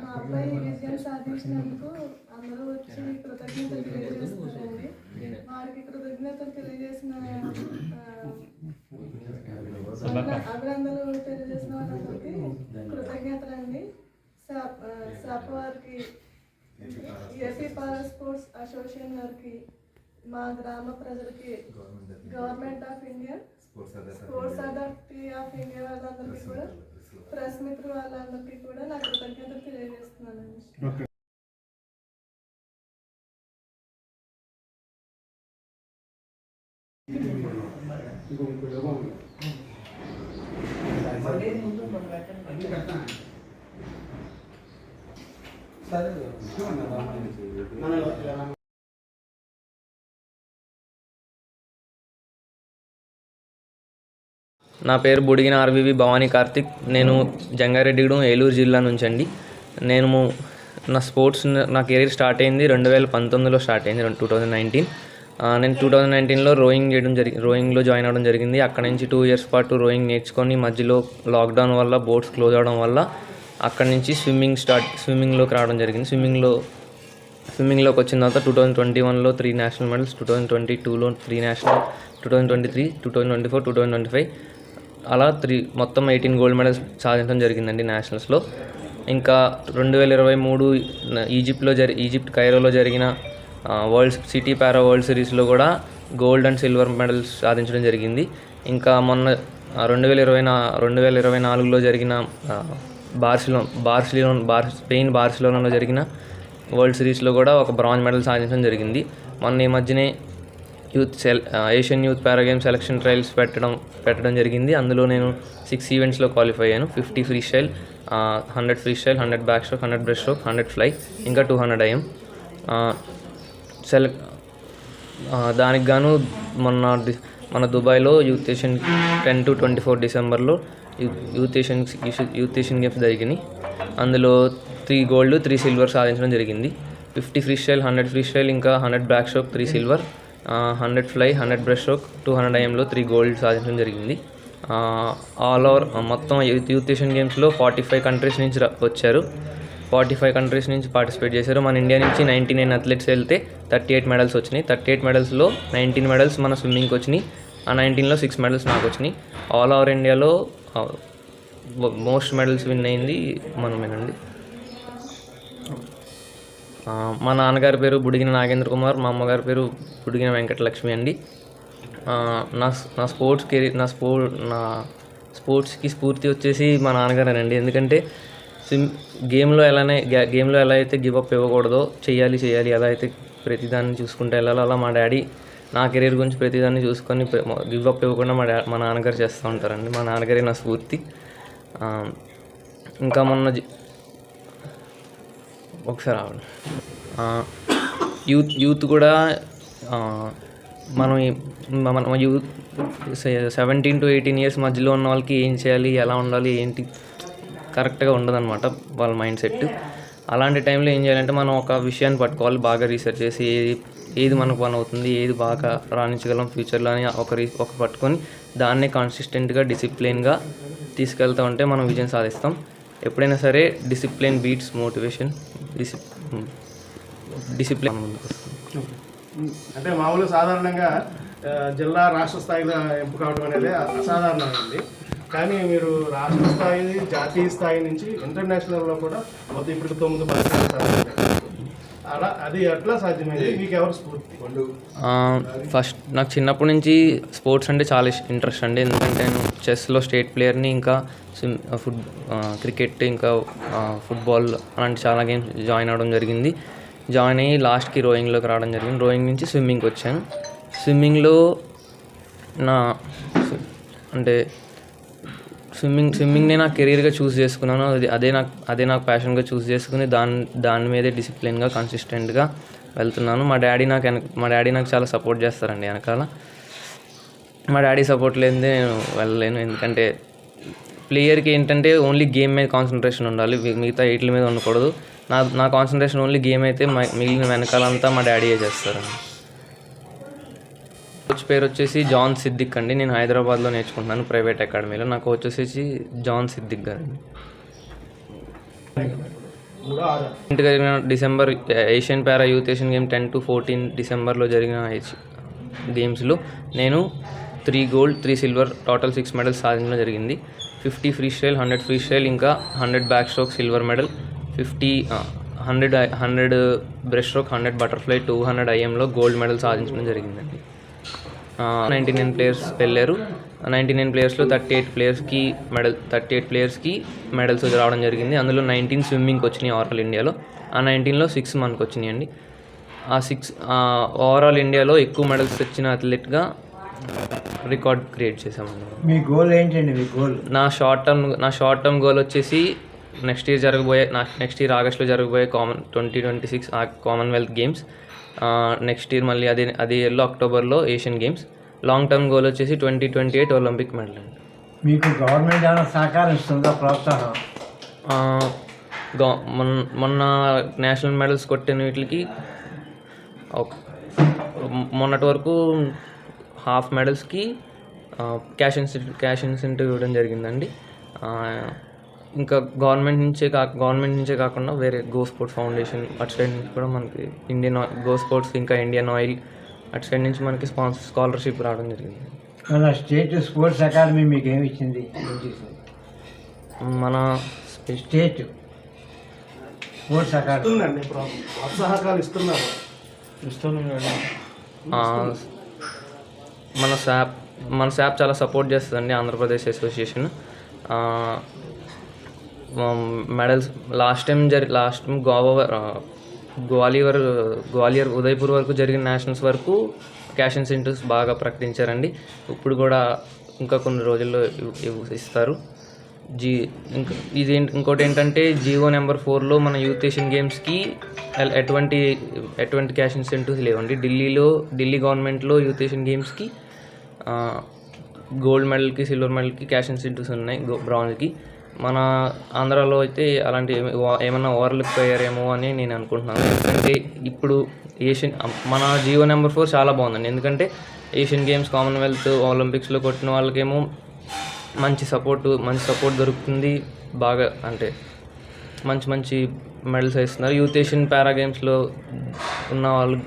మా అబ్బాయి విజయం సాధించినందుకు అందరూ వచ్చి కృతజ్ఞతలు తెలియజేస్తారండి. వారికి కృతజ్ఞతలు తెలియజేసిన అభినందనలు తెలియజేసిన వాళ్ళందరికీ కృతజ్ఞతలండి. సాప్ వారికి, ఏపీ పారా స్పోర్ట్స్ అసోసియేషన్ వారికి, మా గ్రామ ప్రజలకి, government of India, sports authority of India వాళ్ళందరికీ కూడా, ప్రెస్ మిత్రులు వాళ్ళందరికీ కూడా నా కృతజ్ఞతలు తెలియజేస్తున్నానండి. నా పేరు బుడిగిన ఆర్వీవి భవానీ కార్తిక్. నేను జంగారెడ్డిగూడెం, ఏలూరు జిల్లా నుంచి అండి. నా కెరీర్ స్టార్ట్ అయింది 2019లో స్టార్ట్ అయింది, 2019. నేను 2019లో రోయింగ్లో జాయిన్ అవ్వడం జరిగింది. అక్కడ నుంచి 2 years పాటు రోయింగ్ నేర్చుకొని మధ్యలో లాక్డౌన్ వల్ల బోట్స్ క్లోజ్ అవ్వడం వల్ల అక్కడి నుంచి స్విమ్మింగ్లోకి రావడం జరిగింది. స్విమ్మింగ్లోకి వచ్చిన తర్వాత 2021లో 3 నేషనల్ మెడల్స్, 2022లో 3 నేషనల్, 2023, 2024, 2025 అలా మొత్తం 18 గోల్డ్ మెడల్స్ సాధించడం జరిగిందండి నేషనల్స్లో. ఇంకా 2023 ఈజిప్ట్ కైరోలో జరిగిన సిటీ పారా వరల్డ్ సిరీస్లో కూడా గోల్డ్ అండ్ సిల్వర్ మెడల్స్ సాధించడం జరిగింది. ఇంకా మొన్న 2024లో జరిగిన స్పెయిన్ బార్సిలోనాలో జరిగిన వరల్డ్ సిరీస్లో కూడా ఒక బ్రాంజ్ మెడల్ సాధించడం జరిగింది. మొన్న ఈ మధ్యనే ఏషియన్ యూత్ పారా గేమ్స్ సెలక్షన్ ట్రయల్స్ పెట్టడం జరిగింది. అందులో నేను 6 ఈవెంట్స్లో క్వాలిఫై అయ్యాను. 50 free style, 100 free style, 100 back stroke, 100 breaststroke, 100 fly, ఇంకా 200 IM. దానికి గాను మన దుబాయ్లో యూత్ ఏషియన్ 10 to 24 డిసెంబర్లో యూత్ ఏషియన్ గేమ్స్ జరిగినాయి. అందులో 3 గోల్డ్, 3 సిల్వర్ సాధించడం జరిగింది. 50 ఫ్రీ స్టైల్, 100 ఫ్రీ స్టైల్, ఇంకా 100 back stroke, 3 silver, 100 fly, 100 breast stroke, 200 IMలో 3 gold సాధించడం జరిగింది. ఆల్ ఓవర్ మొత్తం యూత్ ఏషియన్ గేమ్స్లో 45 కంట్రీస్ నుంచి వచ్చారు. 45 కంట్రీస్ నుంచి పార్టిసిపేట్ చేశారు. మన ఇండియా నుంచి 99 అథ్లెట్స్ వెళ్తే 38 మెడల్స్ వచ్చినాయి. 38 మెడల్స్లో 19 మెడల్స్ మన స్విమ్మింగ్కి వచ్చినాయి. ఆ 19లో 6 మెడల్స్ నాకు వచ్చినాయి. ఆల్ ఓవర్ ఇండియాలో మోస్ట్ మెడల్స్ విన్ అయింది మనమేనండి. మా నాన్నగారి పేరు బుడిగిన నాగేంద్ర కుమార్, మా అమ్మగారి పేరు బుడిగిన వెంకటలక్ష్మి అండి. నా స్పోర్ట్స్కి స్ఫూర్తి వచ్చేసి మా నాన్నగారేనండి. ఎందుకంటే గేమ్లో ఎలా అయితే గివప్ ఇవ్వకూడదో, చేయాలి ఎలా అయితే ప్రతిదాన్ని చూసుకుంటూ వెళ్ళాలో, అలా మా డాడీ నా కెరీర్ గురించి ప్రతిదాన్ని చూసుకొని గివప్ ఇవ్వకుండా మా నాన్నగారు చేస్తూ ఉంటారండి. మా నాన్నగారే నా స్ఫూర్తి. ఇంకా మొన్న ఒకసారి యూత్ కూడా మనం యూత్ 17 to 18 years మధ్యలో ఉన్న వాళ్ళకి ఏం చేయాలి, ఎలా ఉండాలి, ఏంటి కరెక్ట్గా ఉండదన్నమాట వాళ్ళ మైండ్ సెట్. అలాంటి టైంలో ఏం చేయాలంటే మనం ఒక విషయాన్ని పట్టుకోవాలి, బాగా రీసెర్చ్ చేసి ఏది మనకు పని అవుతుంది, ఏది బాగా రాణించగలం ఫ్యూచర్లో అని ఒక పట్టుకొని దాన్నే కన్సిస్టెంట్గా డిసిప్లిన్గా తీసుకెళ్తూ ఉంటే మనం విజయం సాధిస్తాం. ఎప్పుడైనా సరే డిసిప్లిన్ బీట్స్ మోటివేషన్. డిసిప్లిన్ అంటే మామూలుగా సాధారణంగా జిల్లా రాష్ట్ర స్థాయిలో ఎంపిక అవడం అనేది అసాధారణమైంది. కానీ మీరు రాష్ట్ర స్థాయి, జాతీయ స్థాయి నుంచి ఇంటర్నేషనల్లో కూడా మొత్తం ఇప్పుడు 9 అలా అది ఎట్లా సాధ్యమైంది? మీకు ఎవరు స్ఫూర్తి? ఫస్ట్ నాకు చిన్నప్పటి నుంచి స్పోర్ట్స్ అంటే చాలా ఇంట్రెస్ట్ అండి. ఎందుకంటే నేను చెస్లో స్టేట్ ప్లేయర్ని, ఇంకా క్రికెట్, ఇంకా ఫుట్బాల్ అలాంటి చాలా గేమ్స్ జాయిన్ అవ్వడం జరిగింది. జాయిన్ అయ్యి లాస్ట్కి రోయింగ్లోకి రావడం జరిగింది. రోయింగ్ నుంచి స్విమ్మింగ్కి వచ్చాను. స్విమ్మింగ్లో స్విమ్మింగ్ని నా కెరీర్గా చూస్ చేసుకున్నాను. అదే నాకు ప్యాషన్గా చూస్ చేసుకుని దాని మీదే డిసిప్లిన్గా కన్సిస్టెంట్గా వెళ్తున్నాను. మా డాడీ నాకు చాలా సపోర్ట్ చేస్తారండి వెనకాల. మా డాడీ సపోర్ట్ లేనిదే నేను వెళ్ళలేను. ఎందుకంటే ప్లేయర్కి ఏంటంటే ఓన్లీ గేమ్ మీద కాన్సన్ట్రేషన్ ఉండాలి, మిగతా వీటి మీద ఉండకూడదు. నా కాన్సన్ట్రేషన్ ఓన్లీ గేమ్ అయితే మిగిలిన వెనకాలంతా మా డాడీయే చేస్తారండి. కోచ్ పేరు వచ్చేసి జాన్ సిద్దిక్ అండి. నేను హైదరాబాద్లో నేర్చుకుంటున్నాను ప్రైవేట్ అకాడమీలో. నా కోచ్ వచ్చేసి జాన్ సిద్దిక్ గారు అండి. జరిగిన December Asian para youth Asian game 10 to 14 డిసెంబర్లో జరిగిన గేమ్స్లో నేను 3 gold 3 silver టోటల్ 6 మెడల్స్ సాధించడం జరిగింది. 50 ఫ్రీ స్టైల్, 100 ఫ్రీ స్టైల్, ఇంకా 100 backstroke silver medal, 100 breaststroke, 100 butterfly, 200 IMలో గోల్డ్ మెడల్ సాధించడం జరిగిందండి. 99 ప్లేయర్స్ వెళ్ళారు. 99 ప్లేయర్స్లో 38 ప్లేయర్స్కి మెడల్స్ రావడం జరిగింది. అందులో 19 స్విమ్మింగ్కి వచ్చినాయి ఓవరాల్ ఇండియాలో. ఆ 19లో 6 మనకు వచ్చినాయి అండి. ఆ 6 ఓవరాల్ ఇండియాలో ఎక్కువ మెడల్స్ తెచ్చిన అథ్లెట్గా రికార్డ్ క్రియేట్ చేసామండి. మీ గోల్ ఏంటండి? మీ గోల్? నా షార్ట్ టర్మ్ గోల్ వచ్చేసి నెక్స్ట్ ఇయర్ ఆగస్ట్లో జరగబోయే 2026 కామన్వెల్త్ గేమ్స్, నెక్స్ట్ ఇయర్ మళ్ళీ అదే ఇయర్లో అక్టోబర్లో Asian games. Long term goal వచ్చేసి 2028 ఒలింపిక్ మెడల్ అండి. మీకు గవర్నమెంట్ ఏమైనా సహకారం ఇస్తుందా, ప్రోత్సాహం? మొన్న నేషనల్ మెడల్స్ కొట్టిన వీటికి మొన్నటి వరకు హాఫ్ మెడల్స్కి క్యాష్ ఇన్సెంటివ్ ఇవ్వడం జరిగిందండి. ఇంకా గవర్నమెంట్ నుంచే కాకుండా వేరే గో స్పోర్ట్స్ ఫౌండేషన్ అటు సైడ్ నుంచి కూడా మనకి గో స్పోర్ట్స్, ఇంకా ఇండియన్ ఆయిల్ అటు సైడ్ నుంచి మనకి స్కాలర్షిప్ రావడం జరిగింది. మన స్టేట్ స్పోర్ట్స్ అకాడమీ మీకు ఏమి ఇచ్చింది? మన స్టేట్ స్పోర్ట్స్ అకాడమీ ప్రోత్సాహకాలు ఇస్తున్నారు. మన శాప్ చాలా సపోర్ట్ చేస్తుందండి, Andhra Pradesh association. Medals last time Gwalior Udaipur వరకు జరిగిన నేషనల్స్ వరకు క్యాష్ ఇన్సెంటివ్స్ బాగా ప్రకటించారండి. ఇప్పుడు కూడా ఇంకా కొన్ని రోజుల్లో ఇస్తారు. ఇంకోటి ఏంటంటే జీవో నెంబర్ 4లో మన యూత్ ఏషియన్ గేమ్స్కి ఎటువంటి క్యాష్ ఇన్సెంటివ్స్ లేవండి. ఢిల్లీ గవర్నమెంట్లో యూత్ ఏషియన్ గేమ్స్కి గోల్డ్ మెడల్కి, సిల్వర్ మెడల్కి క్యాష్ ఇన్సెంటివ్స్ ఉన్నాయి, బ్రాంజ్కి. మన ఆంధ్రాలో అయితే అలాంటి ఏమన్నా ఓవర్లుక్ అయ్యారేమో అని నేను అనుకుంటున్నాను. ఎందుకంటే ఇప్పుడు మన జీవో నెంబర్ 4 చాలా బాగుందండి. ఎందుకంటే ఏషియన్ గేమ్స్, కామన్వెల్త్, ఒలింపిక్స్లో కొట్టిన వాళ్ళకేమో మంచి సపోర్ట్ దొరుకుతుంది. బాగా అంటే మంచి మెడల్స్ ఇస్తున్నారు. యూత్ ఏషియన్ పారా గేమ్స్లో ఉన్న వాళ్ళు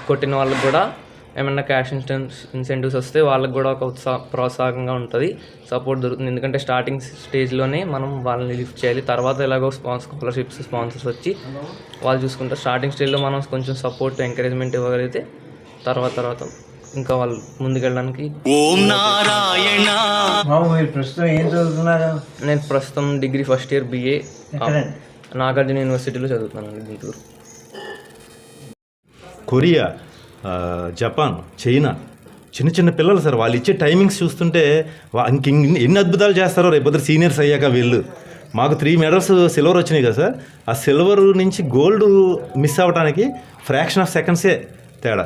కొట్టిన వాళ్ళకి కూడా ఏమన్నా క్యాష్ ఇన్సెంటివ్స్ వస్తే వాళ్ళకి కూడా ఒక ప్రోత్సాహంగా ఉంటుంది, సపోర్ట్ దొరుకుతుంది. ఎందుకంటే స్టార్టింగ్ స్టేజ్లోనే మనం వాళ్ళని లిఫ్ట్ చేయాలి. తర్వాత ఎలాగో స్కాలర్షిప్స్, స్పాన్సర్స్ వచ్చి వాళ్ళు చూసుకుంటారు. స్టార్టింగ్ స్టేజ్లో మనం కొంచెం సపోర్ట్, ఎంకరేజ్మెంట్ ఇవ్వగలిగితే తర్వాత ఇంకా వాళ్ళు ముందుకెళ్ళడానికి. ప్రస్తుతం ఏం చదువుతున్నారు? నేను ప్రస్తుతం degree first year BA Nagarjuna యూనివర్సిటీలో చదువుతున్నానండి, గుంటూరు. కొరియా, జపాన్, చైనా చిన్న పిల్లలు సార్, వాళ్ళు ఇచ్చే టైమింగ్స్ చూస్తుంటే ఎన్ని అద్భుతాలు చేస్తారో రేపొద్దు సీనియర్స్ అయ్యాక వీళ్ళు. మాకు 3 మెడల్స్ సిల్వర్ వచ్చినాయి కదా సార్. ఆ సిల్వర్ నుంచి గోల్డ్ మిస్ అవ్వడానికి ఫ్రాక్షన్ ఆఫ్ సెకండ్సే తేడా.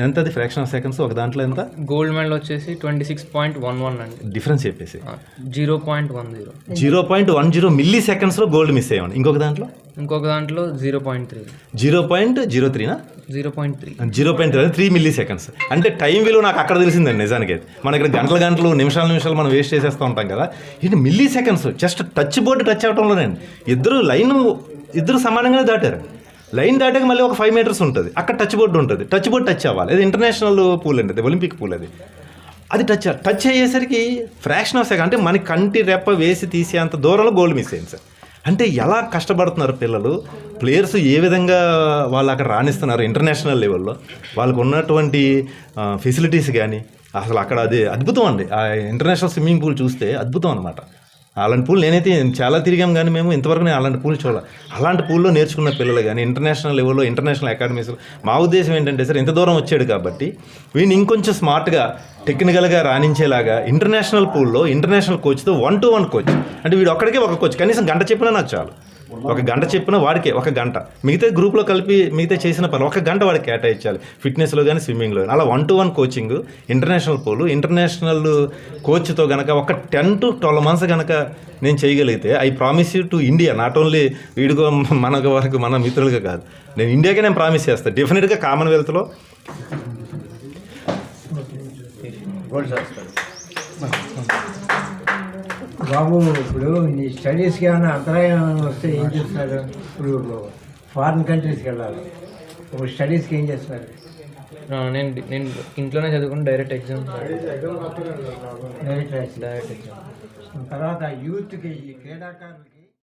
ఎంత అది ఫ్రాక్షన్ ఆఫ్ సెకండ్స్? ఒక దాంట్లో ఎంత? గోల్డ్ మెడల్ వచ్చేసి 26.11 అండి. డిఫరెన్స్ చెప్పేసి 0.10 మిల్లీ సెకండ్స్లో గోల్డ్ మిస్ అయ్యామండి. ఇంకొక దాంట్లో 0.3 0.03 3 మిల్లీ సెకండ్స్. అంటే టైం విలువ నాకు అక్కడ తెలిసిందండి నిజానికి. మన ఇక్కడ గంటలు నిమిషాలు మనం వేస్ట్ చేసేస్తూ ఉంటాం కదా. ఇది మిల్లీ సెకండ్స్, జస్ట్ టచ్ అవ్వటంలోనే ఇద్దరు సమానంగానే దాటారు. లైన్ దాటాక మళ్ళీ ఒక 5 meters ఉంటుంది, అక్కడ టచ్ ఉంటుంది. టచ్ అవ్వాలి. అది ఇంటర్నేషనల్ పూల్ అండి, అది ఒలింపిక్ పూల్. అది టచ్ అయ్యేసరికి ఫ్రాక్షన్ ఆఫ్ సెకండ్, అంటే మన కంటి రెప్ప వేసి తీసేంత దూరంలో గోల్డ్ మిస్ అయింది సార్. అంటే ఎలా కష్టపడుతున్నారు పిల్లలు, ప్లేయర్స్ ఏ విధంగా వాళ్ళు అక్కడ రాణిస్తున్నారు ఇంటర్నేషనల్ లెవెల్లో. వాళ్ళకు ఉన్నటువంటి ఫెసిలిటీస్ కానీ అసలు అక్కడ అది అద్భుతం అండి. ఆ ఇంటర్నేషనల్ స్విమ్మింగ్ పూల్ చూస్తే అద్భుతం అనమాట. అలాంటి పూల్ నేనైతే చాలా తిరిగాం, కానీ మేము ఇంతవరకు నేను అలాంటి పూల్ చూడాలి. అలాంటి పూల్లో నేర్చుకున్న పిల్లలు కానీ ఇంటర్నేషనల్ లెవెల్లో ఇంటర్నేషనల్ అకాడమీస్లో మా ఉద్దేశం ఏంటంటే సార్, ఇంత దూరం వచ్చాడు కాబట్టి వీడిని ఇంకొంచెం స్మార్ట్గా టెక్నికల్గా రాణించేలాగా ఇంటర్నేషనల్ పూల్లో ఇంటర్నేషనల్ కోచ్తో 1-to-1 కోచ్, అంటే వీడు ఒక్కడికే ఒక కోచ్, కనీసం గంట చెప్పినా నాకు చాలు. ఒక గంట చెప్పినా వాడికే ఒక గంట, మిగతా గ్రూప్లో కలిపి మిగతా చేసిన పని ఒక గంట వాడికి కేటాయించాలి, ఫిట్నెస్లో కానీ స్విమ్మింగ్లో కానీ. అలా 1-to-1 కోచింగ్, ఇంటర్నేషనల్ పూలు, ఇంటర్నేషనల్ కోచ్తో కనుక ఒక 10 to 12 months కనుక నేను చేయగలిగితే, I promise you to India, not only వీడికో మన వరకు మన మిత్రులుగా కాదు, నేను ఇండియాకే నేను ప్రామిస్ చేస్తాను. డెఫినెట్గా కామన్వెల్త్లో బాబు ఇప్పుడు నీ స్టడీస్కి ఏమైనా అంతరాయం వస్తే ఏం చేస్తున్నారు? ఇప్పుడు ఫారిన్ కంట్రీస్కి వెళ్ళాలి, ఇప్పుడు స్టడీస్కి ఏం చేస్తున్నారు? నేను ఇంట్లోనే చదువుకుని డైరెక్ట్ ఎగ్జామ్. డైరెక్ట్ ఎగ్జామ్ తర్వాత యూత్కి ఈ క్రీడాకారులకి